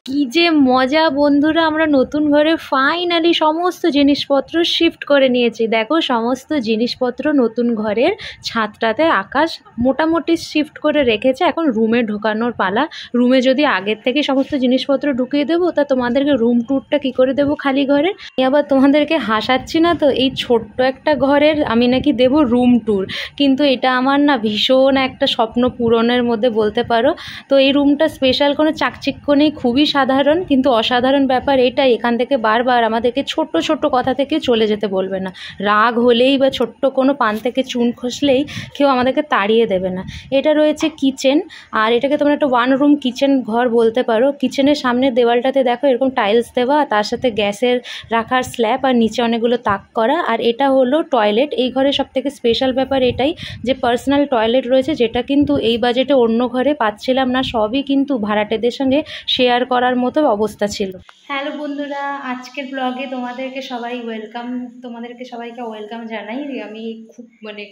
কি যে মজা বন্ধুরা, আমরা নতুন ঘরে ফাইনালি সমস্ত জিনিসপত্র শিফট করে নিয়েছি। দেখো সমস্ত জিনিসপত্র নতুন ঘরের ছাদটাতে আকাশ মোটামুটি শিফট করে রেখেছে। এখন রুমে ঢোকানোর পালা। রুমে যদি আগের থেকে সমস্ত জিনিসপত্র ঢুকিয়ে দেবো, তা তোমাদেরকে রুম ট্যুরটা কী করে দেবো খালি ঘরের। আবার তোমাদেরকে হাসাচ্ছি না তো, এই ছোট্ট একটা ঘরের আমি নাকি দেবো রুম ট্যুর, কিন্তু এটা আমার না ভীষণ একটা স্বপ্ন পূরণের মধ্যে বলতে পারো। তো এই রুমটা স্পেশাল কোনো চাকচিক্য নেই, খুবই সাধারণ, কিন্তু অসাধারণ ব্যাপার এটাই, এখান থেকে বারবার আমাদেরকে ছোট্ট ছোট্ট কথা থেকে চলে যেতে বলবে না। রাগ হলেই বা ছোট্ট কোনো পান থেকে চুন খসলেই কেউ আমাদেরকে তাড়িয়ে দেবে না। এটা রয়েছে কিচেন, আর এটাকে তোমরা একটা ওয়ান রুম কিচেন ঘর বলতে পারো। কিচেনের সামনের দেওয়ালটাতে দেখো এরকম টাইলস দেওয়া, তার সাথে গ্যাসের রাখার স্ল্যাব, আর নিচে অনেকগুলো তাক করা। আর এটা হলো টয়লেট। এই ঘরে সবথেকে স্পেশাল ব্যাপার এটাই যে পার্সোনাল টয়লেট রয়েছে, যেটা কিন্তু এই বাজেটে অন্য ঘরে পাচ্ছিলাম না। সবই কিন্তু ভাড়াটেদের সঙ্গে শেয়ার করার মতো অবস্থা ছিল। হ্যালো বন্ধুরা, আজকের ব্লগে তোমাদেরকে সবাইকে ওয়েলকাম জানাই। আমি খুব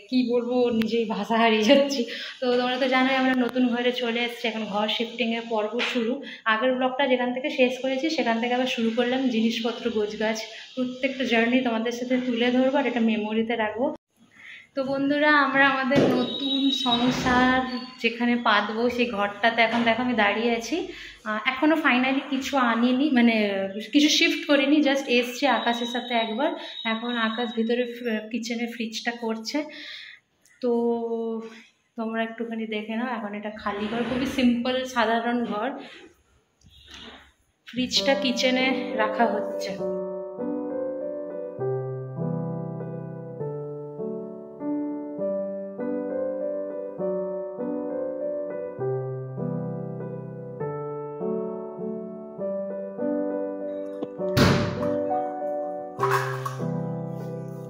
কি বলবো, নিজেই ভাষা হারিয়ে যাচ্ছি। তো তোমরা তো জানোই আমরা নতুন ঘরে চলে এসেছি, এখন ঘর শিফটিংয়ের পর্ব শুরু। আগের ব্লগটা যেখান থেকে শেষ করেছি সেখান থেকে আবার শুরু করলাম। জিনিসপত্র গোছগাছ প্রত্যেকটা জার্নি তোমাদের সাথে তুলে ধরবো আর এটা মেমোরিতে রাখবো। তো বন্ধুরা, আমরা আমাদের নতুন সংসার যেখানে পাতবো সেই ঘরটাতে এখন দেখো আমি দাঁড়িয়ে আছি। এখনও ফাইনালি কিছু আনিনি, কিছু শিফট করিনি, জাস্ট এসছি আকাশের সাথে একবার। এখন আকাশ ভিতরে কিচেনে ফ্রিজটা করছে, তো তোমরা একটুখানি দেখে নাও। এখন এটা খালি ঘর, খুবই সিম্পল সাধারণ ঘর। ফ্রিজটা কিচেনে রাখা হচ্ছে।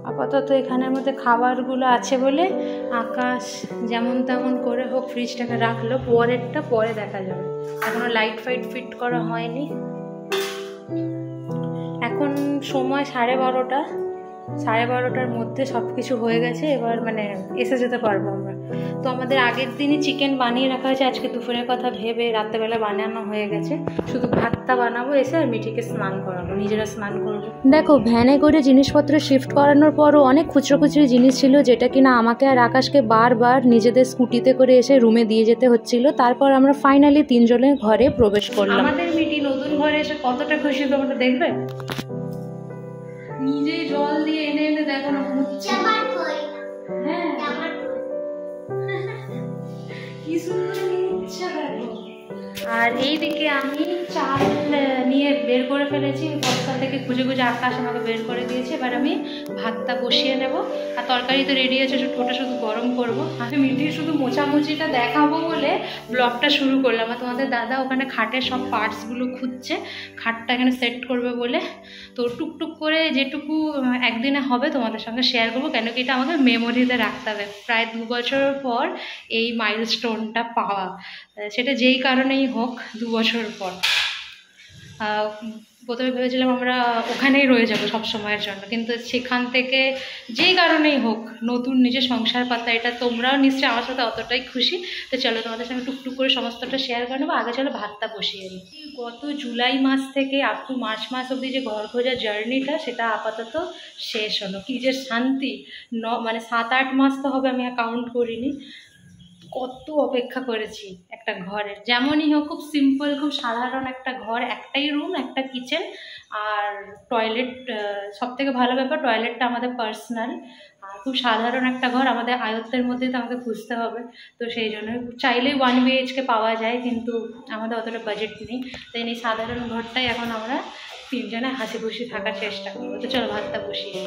আপাতত এখানের মধ্যে খাবারগুলো আছে বলে আকাশ যেমন তেমন করে হোক ফ্রিজটাকে রাখলো, পরেরটা পরে দেখা যাবে। এখনো লাইট ফাইট ফিট করা হয়নি। এখন সময় 12:30। 12:30টার মধ্যে সব কিছু হয়ে গেছে, এবার এসে যেতে পারবো আমরা। তো আমাদের আগের দিনই চিকেন বানিয়ে রাখা হয়েছে, আজকে দুপুরের কথা ভেবে রাত্রেবেলা বানানো হয়ে গেছে। শুধু ভাতটা বানাবো এসে, আর মিঠিকে স্নান করাবো, নিজেরা স্নান করবো। দেখো ভ্যানে করে জিনিসপত্র শিফট করানোর পরও অনেক খুচরো খুচরো জিনিস ছিল, যেটা কিনা আমাকে আর আকাশকে বারবার নিজেদের স্কুটিতে করে এসে রুমে দিয়ে যেতে হচ্ছিল। তারপর আমরা ফাইনালি 3 জনের ঘরে প্রবেশ করলাম। আমাদের মিঠি নতুন ঘরে এসে কতটা খুশি তোমরা দেখবে। নিজেই জল দিয়ে এনে এনে দেখো না মুছছে। হ্যাঁ কি সুন্দর ইচ্ছা দেখো। আর এইদিকে আমি চাল নিয়ে বের করে ফেলেছি বস্তা থেকে, খুঁজে খুঁজে আকাশ আমাকে বের করে দিয়েছে। এবার আমি ভাতটা বসিয়ে নেব, আর তরকারি তো রেডি আছে, ওটা শুধু গরম করবো। আমি মিঠির শুধু মোছামুছিটা দেখাবো বলে ব্লগটা শুরু করলাম। আর তোমাদের দাদা ওখানে খাটের সব পার্টসগুলো খুঁজছে, খাটটা এখানে সেট করবে বলে। তো টুকটুক করে যেটুকু একদিনে হবে তোমাদের সঙ্গে শেয়ার করবো, কেন কি এটা আমাকে মেমোরিতে রাখতে হবে। প্রায় 2 বছর পর এই মাইলস্টোনটা পাওয়া, সেটা যেই কারণেই হোক 2 বছর পর। প্রথমে ভেবেছিলাম আমরা ওখানেই রয়ে যাবো সব সময়ের জন্য, কিন্তু সেখান থেকে যেই কারণেই হোক নতুন নিজের সংসার পাতা, এটা তোমরাও নিশ্চয়ই আমার সাথে অতটাই খুশি। তো চলো তোমাদের সঙ্গে টুকটুক করে সমস্তটা শেয়ার করে নেবো। আগে চলো ভাতটা বসিয়ে নিই। গত জুলাই মাস থেকে আপ টু মার্চ মাস অবধি যে ঘর খোঁজার জার্নিটা, সেটা আপাতত শেষ হলো। কি যে শান্তি। 7-8 মাস তো হবে, আমি কাউন্ট করিনি। কত অপেক্ষা করেছি একটা ঘরের, যেমনই হোক খুব সিম্পল খুব সাধারণ একটা ঘর, একটাই রুম একটা কিচেন আর টয়লেট। সব থেকে ভালো ব্যাপার টয়লেটটা আমাদের পার্সোনাল, আর খুব সাধারণ একটা ঘর, আমাদের আয়ত্তের মধ্যেই তো আমাকে খুঁজতে হবে। তো সেই জন্য চাইলেই 1 BHK পাওয়া যায়, কিন্তু আমাদের অতটা বাজেট নেই। তাই এই সাধারণ ঘরটাই এখন আমরা 3 জনে হাসি খুশি থাকার চেষ্টা করবো। তো চলো ভাতটা বসিয়ে।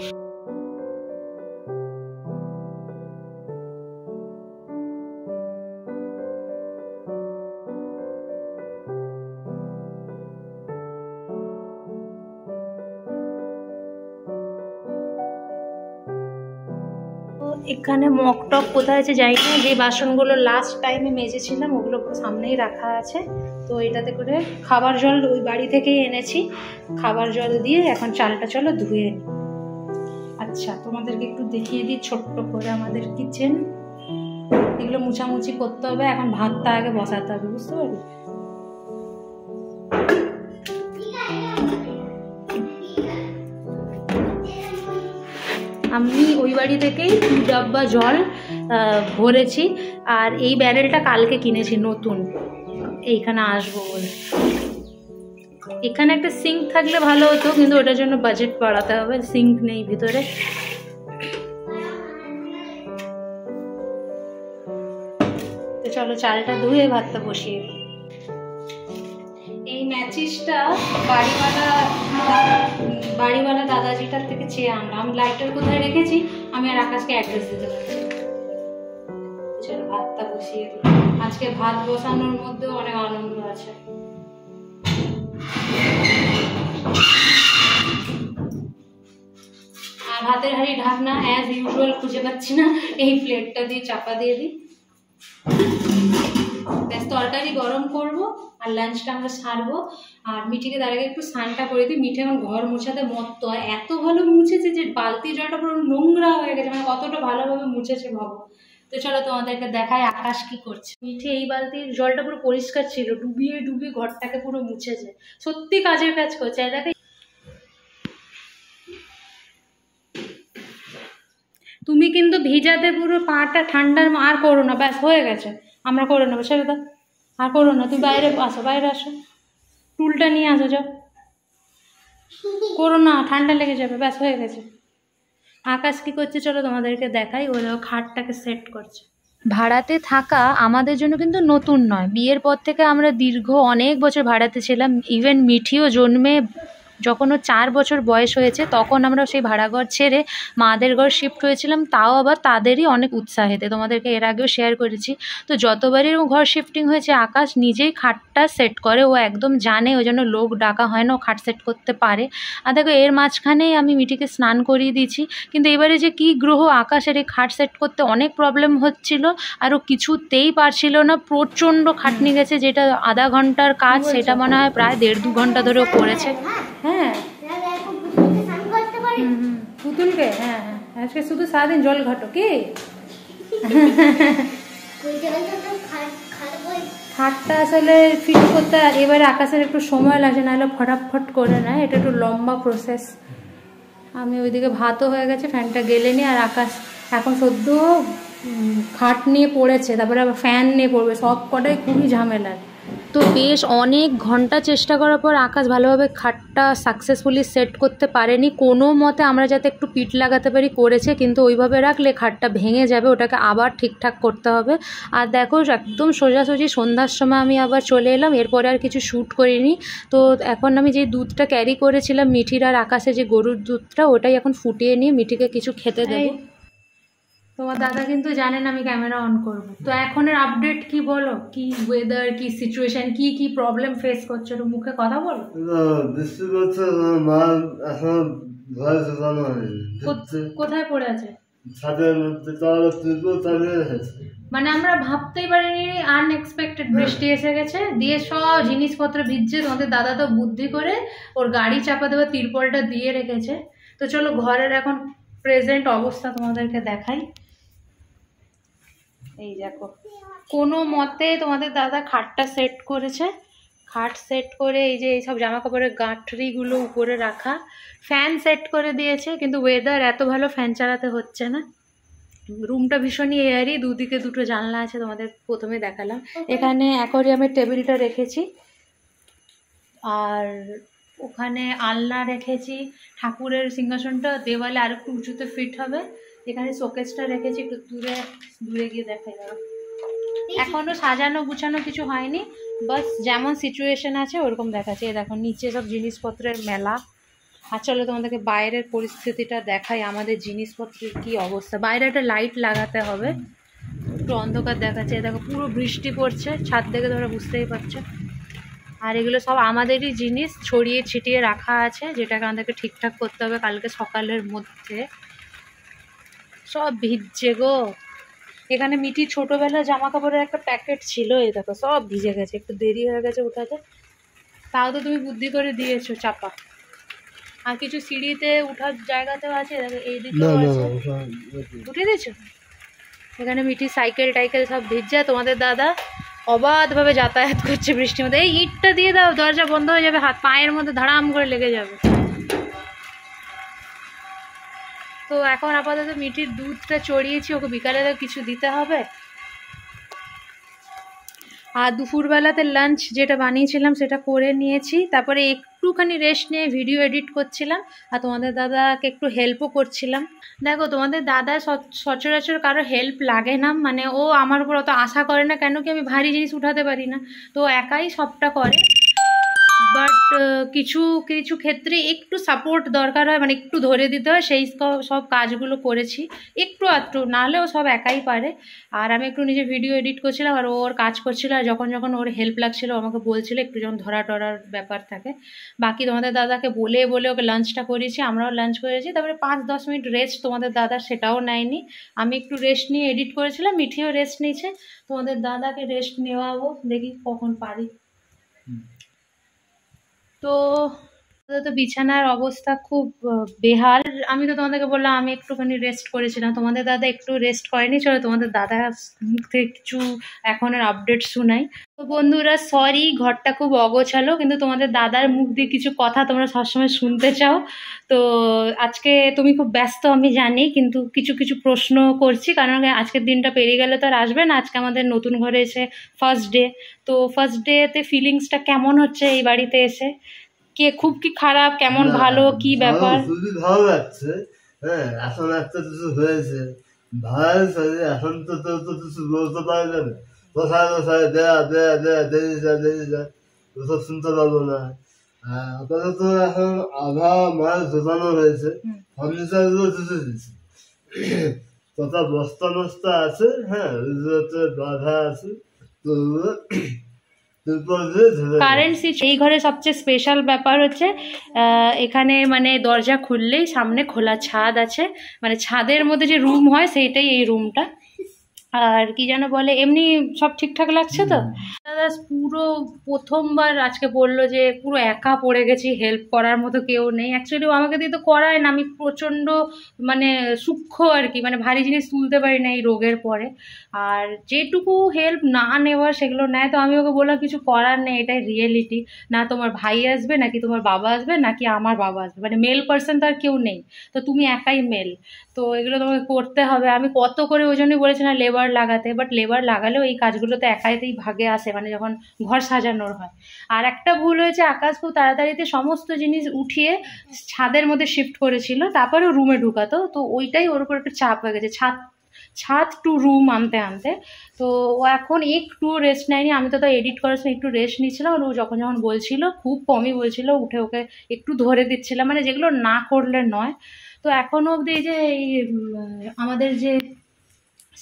এখানে মগ টক কোথায় আছে জানি না, যে বাসনগুলো লাস্ট টাইমে মেজেছিলাম ওগুলো সামনেই রাখা আছে। তো এটাতে করে খাবার জল ওই বাড়ি থেকেই এনেছি, খাবার জল দিয়ে এখন চালটা চলো ধুয়ে নিই। আচ্ছা তোমাদেরকে একটু দেখিয়ে দিই ছোট্ট করে আমাদের কিচেন। এগুলো মুছামুছি করতে হবে, এখন ভাতটা আগে বসাতে হবে, বুঝতে পারবে। আমি ওই বাড়ি থেকেই 2 ডাব্বা জল ভরেছি, আর এই ব্যারেলটা কালকে কিনেছি নতুন, এইখানে আসবো বলে। এখানে একটা সিঙ্ক থাকলে ভালো হতো, কিন্তু ওটার জন্য বাজেট বাড়াতে হবে, সিঙ্ক নেই ভিতরে। তো চলো চালটা ধুয়ে ভাতটা বসিয়ে দিই। এই ম্যাচিসটা বাড়িওয়ালা দাদাজিটার থেকে চেয়ে আনলাম। লাইটার কোথায় রেখেছি আমি আর আকাশকে অ্যাড্রেস দিতে পারছি। চলো ভাতটা বসিয়ে দিই। আজকে ভাত বসানোর মধ্যেও অনেক আনন্দ আছে। আর ভাতের হাঁড়ি ঢাকনা অ্যাজ ইউজুয়াল খুঁজে পাচ্ছি না, এই প্লেটটা দিয়ে চাপা দিয়ে দিই। ব্যাস তরকারি গরম করব আর লাঞ্চটা আমরা সারবো। আর মিঠিকে তার আগে একটু স্নানটা করে দিই। মিঠি এখন ঘর মোছাতে মত্ত, আর এত ভালো মুছেছে যে বালতি জলটা পুরো নোংরা হয়ে গেছে, মানে কতটা ভালোভাবে মুছেছে ভাবো। তো চলো তোমাদেরকে দেখাই আকাশ কি করছে। মিঠি এই বালতির জলটা পুরো পরিষ্কার ছিল, ডুবিয়ে ডুবিয়ে ঘরটাকে পুরো মুছেছে, সত্যি কাজের কাজ করছে। দেখে তুমি কিন্তু ভিজাতে পুরো পাটা ঠান্ডার, আর করো না, ব্যাস হয়ে গেছে, আমরা করে নেবো, ছেড়ে দাও, আর করো না। তুমি বাইরে আসো, বাইরে আসো, টুলটা নিয়ে আসো, যাও, করো না, ঠান্ডা লেগে যাবে, ব্যাস হয়ে গেছে। আকাশ কি করছে চলো তোমাদেরকে দেখাই। ও খাটটাকে সেট করছে। ভাড়াতে থাকা আমাদের জন্য কিন্তু নতুন নয়, বিয়ের পর থেকে আমরা দীর্ঘ অনেক বছর ভাড়াতে ছিলাম। ইভেন মিঠিও জন্মে যখন ও 4 বছর বয়স হয়েছে তখন আমরা সেই ভাড়াঘর ছেড়ে মাদের ঘর শিফট হয়েছিলাম, তাও আবার তাদেরই অনেক উৎসাহেতে, তোমাদেরকে এর আগেও শেয়ার করেছি। তো যতবারই ঘর শিফটিং হয়েছে আকাশ নিজেই খাটটা সেট করে, ও একদম জানে, ওই জন্য লোক ডাকা হয় না, ও খাট সেট করতে পারে। আর দেখো এর মাঝখানেই আমি মিঠিকে স্নান করিয়ে দিয়েছি, কিন্তু এবারে যে কি গ্রহ, আকাশের এই খাট সেট করতে অনেক প্রবলেম হচ্ছিল আর ও কিছুতেই পারছিল না, প্রচণ্ড খাটনি গেছে। যেটা আধা ঘন্টার কাজ সেটা মনে হয় প্রায় 1.5-2 ঘন্টা ধরে ও করেছে। হ্যাঁ পুতুলকে, হ্যাঁ হ্যাঁ আজকে শুধু সারাদিন জল ঘাটো কি। খাটটা আসলে ফিট করতে এবারে আকাশের একটু সময় লাগে, নাহলে ফটাফট করে নেয়, এটা একটু লম্বা প্রসেস। আমি ওইদিকে ভাতও হয়ে গেছে, ফ্যানটা গেলে নি, আর আকাশ এখন সদ্য খাট নিয়ে পড়েছে, তারপরে আবার ফ্যান নিয়ে পড়বে, সব কটাই খুবই ঝামেলার। তো বেশ অনেক ঘন্টা চেষ্টা করার পর আকাশ ভালোভাবে খাটটা সাকসেসফুলি সেট করতে পারেনি। কোনো মতে আমরা যাতে একটু পিঠ লাগাতে পারি করেছে, কিন্তু ওইভাবে রাখলে খাটটা ভেঙে যাবে, ওটাকে আবার ঠিকঠাক করতে হবে। আর দেখো একদম সোজাসুজি সন্ধ্যার সময় আমি আবার চলে এলাম, এরপরে আর কিছু শ্যুট করিনি। তো এখন আমি যে দুধটা ক্যারি করেছিলাম মিঠির আর আকাশে, যে গরুর দুধটা, ওটাই এখন ফুটিয়ে নিয়ে মিঠিকে কিছু খেতে দেবো। তোমার দাদা কিন্তু জানেন আমি ক্যামেরা অন করব। তো এখনের আপডেট কি বলো, কি ওয়েদার, কি সিচুয়েশন, কি কি প্রবলেম ফেস করছো, একটু মুখে কথা বলো। বৃষ্টি করছে, মা এখন ঘরে ঢোকানো হয়নি। কোথায় পড়ে আছে? ছাদের মধ্যে, তাহলে তুলবো তাহলে। মানে আমরা ভাবতেই পারিনি, আনএক্সপেক্টেড বৃষ্টি এসে গেছে, দিয়ে সব জিনিসপত্র ভিজছে। তোমাদের দাদা তো বুদ্ধি করে ওর গাড়ি চাপা দেওয়া তিরপলটা দিয়ে রেখেছে। তো চলো ঘরের এখন প্রেজেন্ট অবস্থা তোমাদেরকে দেখাই। এই দেখো কোনো মতে তোমাদের দাদা খাটটা সেট করেছে, খাট সেট করে এই যে এইসব জামা কাপড়ের গাঁঠরিগুলো উপরে রাখা, ফ্যান সেট করে দিয়েছে, কিন্তু ওয়েদার এত ভালো ফ্যান চালাতে হচ্ছে না। রুমটা ভীষণই এয়ারি, দুদিকে দুটো জানলা আছে, তোমাদের প্রথমে দেখালাম। এখানে অ্যাকোয়ারিয়ামের টেবিলটা রেখেছি, আর ওখানে আলনা রেখেছি, ঠাকুরের সিংহাসনটা দেওয়ালে আর একটু উঁচুতে ফিট হবে। এখানে শোকেসটা রেখেছি, একটু দূরে গিয়ে দেখাই দাও। এখনো সাজানো গুছানো কিছু হয়নি, বাস যেমন সিচুয়েশন আছে ওরকম দেখাচ্ছে। এই দেখো নিচে সব জিনিসপত্রের মেলা। আর চলো তোমাদেরকে বাইরের পরিস্থিতিটা দেখাই, আমাদের জিনিসপত্রের কি অবস্থা। বাইরে একটা লাইট লাগাতে হবে, একটু অন্ধকার দেখাচ্ছে। দেখো পুরো বৃষ্টি পড়ছে, ছাদ থেকে ধরে বুঝতেই পারছো। আর এগুলো সব আমাদেরই জিনিস, ছড়িয়ে ছিটিয়ে রাখা আছে, যেটাকে আমাদেরকে ঠিকঠাক করতে হবে কালকে সকালের মধ্যে। সব ভিজছে গো। এখানে মিঠি ছোটোবেলা জামা কাপড়ের একটা প্যাকেট ছিল, এই দেখো সব ভিজে গেছে, একটু দেরি হয়ে গেছে উঠাতে, তাও তো তুমি বুদ্ধি করে দিয়েছো চাপা। আর কিছু সিঁড়িতে উঠার জায়গাতেও আছে, দেখো এইদিকেও আছে, উঠে দিয়েছো। এখানে মিঠি সাইকেল টাইকেল সব ভিজছে। তোমাদের দাদা অবাধভাবে যাতায়াত করছে বৃষ্টির মধ্যে। এই ইটটা দিয়ে দাও, দরজা বন্ধ হয়ে যাবে, হাত পায়ের মধ্যে ধাড়াম করে লেগে যাবে। তো এখন আপাতত মিঠির দুধটা চড়িয়েছি, ওকে বিকালে তো কিছু দিতে হবে। আর দুপুরবেলাতে লাঞ্চ যেটা বানিয়েছিলাম সেটা করে নিয়েছি, তারপরে একটুখানি রেস্ট নিয়ে ভিডিও এডিট করছিলাম আর তোমাদের দাদাকে একটু হেল্পও করছিলাম। দেখো তোমাদের দাদা সচরাচর কারো হেল্প লাগে না, মানে ও আমার উপর অত আশা করে না, কেন কি আমি ভারী জিনিস উঠাতে পারি না, তো একাই সবটা করে। বাট কিছু কিছু ক্ষেত্রে একটু সাপোর্ট দরকার হয়, মানে একটু ধরে দিতে হয়, সেই সব কাজগুলো করেছি একটু আধটু, নাহলেও সব একাই পারে। আর আমি একটু নিজে ভিডিও এডিট করছিলাম আর ওর কাজ করছিল, আর যখন যখন ওর হেল্প লাগছিল আমাকে বলছিল, একটু যখন ধরা টরার ব্যাপার থাকে। বাকি তোমাদের দাদাকে বলে বলে ওকে লাঞ্চটা করিয়েছি, আমরাও লাঞ্চ করেছি, তারপরে 5-10 মিনিট রেস্ট তোমাদের দাদা সেটাও নেয়নি, আমি একটু রেস্ট নিয়ে এডিট করেছিলাম, মিঠিও রেস্ট নিয়েছে। তোমাদের দাদাকে রেস্ট নেওয়াবো, দেখি কখন পারি। তো বিছানার অবস্থা খুব বেহাল। আমি তো তোমাদেরকে বললাম আমি একটুখানি রেস্ট করেছিলাম, তোমাদের দাদা একটু রেস্ট করেনি। চলো তোমাদের দাদা মুখ থেকে কিছু এখনের আপডেট শোনাই। তো বন্ধুরা সরি, ঘরটা খুব অগোছালো, কিন্তু তোমাদের দাদার মুখ দিয়ে কিছু কথা তোমরা সবসময় শুনতে চাও। তো আজকে তুমি খুব ব্যস্ত আমি জানি, কিন্তু কিছু কিছু প্রশ্ন করছি, কারণ আজকের দিনটা পেরিয়ে গেলে তো আর আসবে না। আজকে আমাদের নতুন ঘরে এসে ফার্স্ট ডে, তো ফার্স্ট ডেতে ফিলিংসটা কেমন হচ্ছে এই বাড়িতে এসে? কে খুব কি খারাপ, কেমন ভালো, কি ব্যাপার? খুবই ভালো লাগছে। হ্যাঁ, এখন একটা কিছু হয়েছে ভালো, এখন তো কিছু বলতে পারবে না, কোথায় কোথায় দেয়া দেয়া দেয়া দেরি যা দেরি যা, ওসব শুনতে পারবো না। আপাতত এখন আধা মাল ঢোকানো হয়েছে, ফার্নিচারগুলো ঢুকে দিচ্ছে, কথা বস্তা মস্তা আছে, হ্যাঁ ওইগুলোতে বাধা আছে, তো কারেন্ট সুইচ এই ঘরে সবচেয়ে স্পেশাল ব্যাপার হচ্ছে এখানে মানে দরজা খুললেই সামনে খোলা ছাদ আছে, মানে ছাদের মধ্যে যে রুম হয় সেইটাই এই রুমটা। আর কি যেন বলে, এমনি সব ঠিকঠাক লাগছে তো? দাদা পুরো প্রথমবার আজকে বললো যে পুরো একা পড়ে গেছি, হেল্প করার মতো কেউ নেই। অ্যাকচুয়ালি ও আমাকে দিয়ে তো করায় না, আমি প্রচণ্ড মানে সূক্ষ্ম আর কি, মানে ভারী জিনিস তুলতে পারি না এই রোগের পরে। আর যেটুকু হেল্প না নেওয়ার সেগুলো নেয়, তো আমি ওকে বললাম কিছু করার নেই, এটাই রিয়েলিটি। না তোমার ভাই আসবে, নাকি তোমার বাবা আসবে, নাকি আমার বাবা আসবে, মানে মেল পার্সন তো আর কেউ নেই, তো তুমি একাই মেল, তো এগুলো তোমাকে করতে হবে। আমি কত করে ওই জন্যই বলেছি না লেবার লাগাতে, বাট লেবার লাগালেও এই কাজগুলো তো একাইতেই ভাগে আসে, মানে যখন ঘর সাজানোর হয়। আর একটা ভুল হয়েছে, আকাশ খুব তাড়াতাড়িতে সমস্ত জিনিস উঠিয়ে ছাদের মধ্যে শিফট করেছিল, তারপরে রুমে ঢুকাতো, তো ওইটাই ওর উপর একটু চাপ হয়ে গেছে, ছাদ টু রুম আনতে আনতে। তো ও এখন একটু রেস্ট নেয়নি, আমি তো এডিট করার সময় একটু রেস্ট নিয়েছিলাম, আর ও যখন যখন বলছিল, খুব কমই বলছিল, উঠে ওকে একটু ধরে দিচ্ছিলাম, মানে যেগুলো না করলে নয়। তো এখনও অবধি যে এই আমাদের যে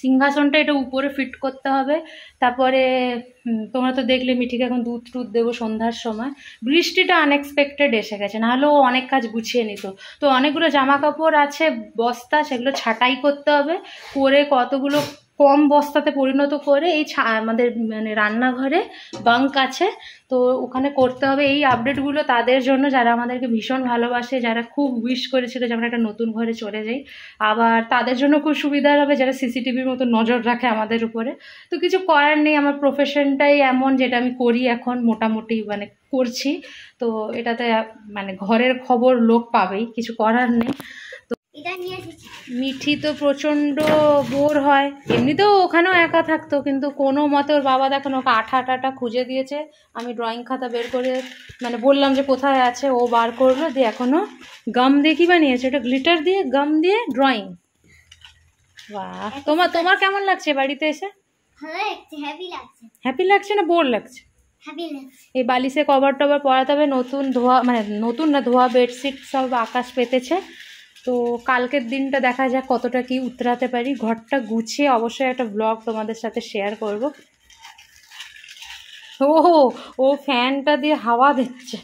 সিংহাসনটা এটা উপরে ফিট করতে হবে। তারপরে তোমরা তো দেখলে মিঠিকে এখন দুধ টুধ দেবো সন্ধ্যার সময়। বৃষ্টিটা আনএক্সপেক্টেড এসে গেছে, নাহলেও অনেক কাজ গুছিয়ে নিত। তো অনেকগুলো জামা কাপড় আছে বস্তা, সেগুলো ছাঁটাই করতে হবে, করে কতগুলো কম বস্তাতে পরিণত করে এই আমাদের মানে রান্নাঘরে বাঙ্ক আছে, তো ওখানে করতে হবে। এই আপডেটগুলো তাদের জন্য যারা আমাদেরকে ভীষণ ভালোবাসে, যারা খুব উইশ করেছিল যে আমরা একটা নতুন ঘরে চলে যাই। আবার তাদের জন্য খুব সুবিধা হবে যারা সিসিটিভির মতো নজর রাখে আমাদের উপরে। তো কিছু করার নেই, আমার প্রফেশনটাই এমন, যেটা আমি করি এখন মোটামুটি মানে করছি, তো এটাতে মানে ঘরের খবর লোক পাবেই, কিছু করার নেই। তো মিঠি তো প্রচণ্ড বোর হয়, এমনিতেও ওখানেও একা থাকতো, কিন্তু কোনো মতে ওর বাবা দেখেন ওকে আঠাটা খুঁজে দিয়েছে। আমি ড্রয়িং খাতা বের করে মানে বললাম যে কোথায় আছে, ও বার করলো, দিয়ে এখনও গাম দিয়ে কি বানিয়েছে, ওটা গ্লিটার দিয়ে গাম দিয়ে ড্রয়িং। বাহ, তোমার কেমন লাগছে বাড়িতে এসে? হ্যাপি লাগছে না বোর লাগছে? এই বালিশে কভার টভার পরাতে হবে, নতুন ধোয়া, মানে নতুন না ধোয়া বেডশিট সব আকাশ পেতেছে। তো কালকের দিনটা দেখা যাক কতটা কি উতরাতে পারি। ঘরটা গুছিয়ে অবশ্যই একটা ব্লগ তোমাদের সাথে শেয়ার করব। ও ফ্যানটা দিয়ে হাওয়া দিচ্ছে।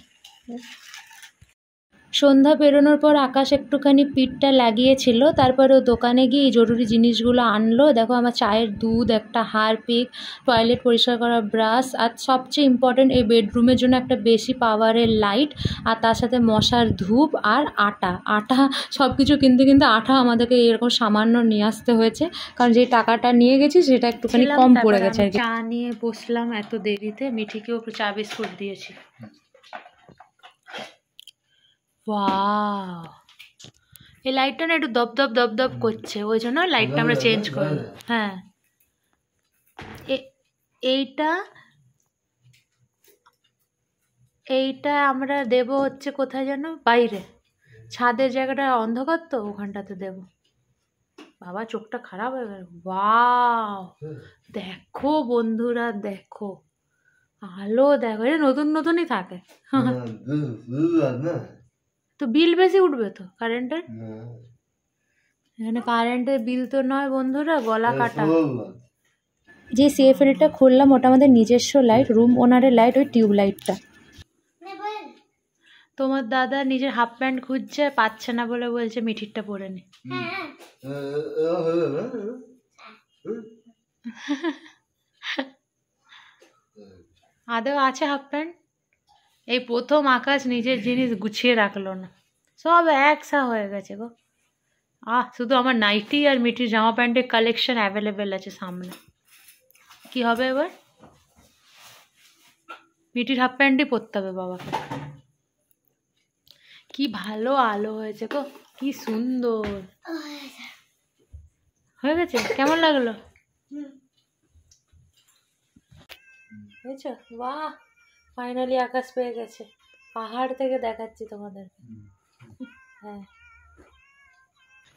সন্ধ্যা পেরোনোর পর আকাশ একটুখানি পিঠটা লাগিয়েছিল, তারপরে ও দোকানে গিয়ে জরুরি জিনিসগুলো আনলো। দেখো আমার চায়ের দুধ, একটা হারপিক, টয়লেট পরিষ্কার করা ব্রাশ, আর সবচেয়ে ইম্পর্টেন্ট এই বেডরুমের জন্য একটা বেশি পাওয়ারের লাইট, আর তার সাথে মশার ধূপ আর আটা সব কিছু কিনতে আটা আমাদেরকে এরকম সামান্য নিয়ে আসতে হয়েছে, কারণ যে টাকাটা নিয়ে গেছি সেটা একটুখানি কম পড়ে গেছে। চা নিয়ে বসলাম এত দেরিতে, মিঠিকেও একটু চা বিস্কুট দিয়েছি। ওয়াও, এই লাইটটা না একটু দপ দপ দপ দপ করছে, ওই জন্য লাইটটা আমরা চেঞ্জ করব। হ্যাঁ, এইটা এইটা আমরা দেব হচ্ছে কোথায় যেন, বাইরে ছাদের জায়গাটা অন্ধকার তো, ওখানটাতে দেব। বাবা চোখটা খারাপ হয়ে গেল। ওয়াও, দেখো বন্ধুরা দেখো, আলো দেখো, এটা নতুন নতুনই থাকে। তো বিল বেশি উঠবে তো কারেন্টের, এখানে কারেন্টের বিল তো নয় বন্ধুরা, গলা কাটা। যে সিএফএলটা খুললাম ওটা আমাদের নিজস্ব লাইট, রুম ওনারের লাইট, ওই টিউব লাইটটা। তোমার দাদা নিজের হাফ প্যান্ট খুঁজছে, পাচ্ছে না বলে বলছে মিঠিরটা পরে নে। আদেও আছে হাফ প্যান্ট। এই প্রথম আকাশ নিজের জিনিস গুছিয়ে রাখলো না, সব একসা হয়ে গেছে গো। শুধু আমার নাইটি আর মিঠির জামা প্যান্টের কালেকশন অ্যাভেলেবেল আছে সামনে। কি হবে এবার? মিঠির হাফ প্যান্টই পরতে হবে বাবাকে। কি ভালো আলো হয়েছে গো, কি সুন্দর হয়ে গেছে। কেমন লাগলো? বুঝছো? বাহ, ফাইনালি আকাশ পেয়ে গেছে। পাহাড় থেকে দেখাচ্ছি তোমাদের। হ্যাঁ,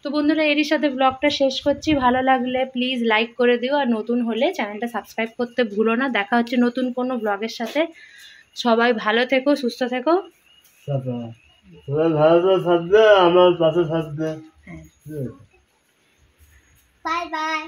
তো বন্ধুরা এরই সাথে ব্লগটা শেষ করছি। ভালো লাগলে প্লিজ লাইক করে দিও, আর নতুন হলে চ্যানেলটা সাবস্ক্রাইব করতে ভুলো না। দেখা হচ্ছে নতুন কোনো ব্লগের সাথে। সবাই ভালো থেকো, সুস্থ থেকো। সবাই ভালো থাকবে, আমার পাশে থাকবে। হ্যাঁ, বাই বাই।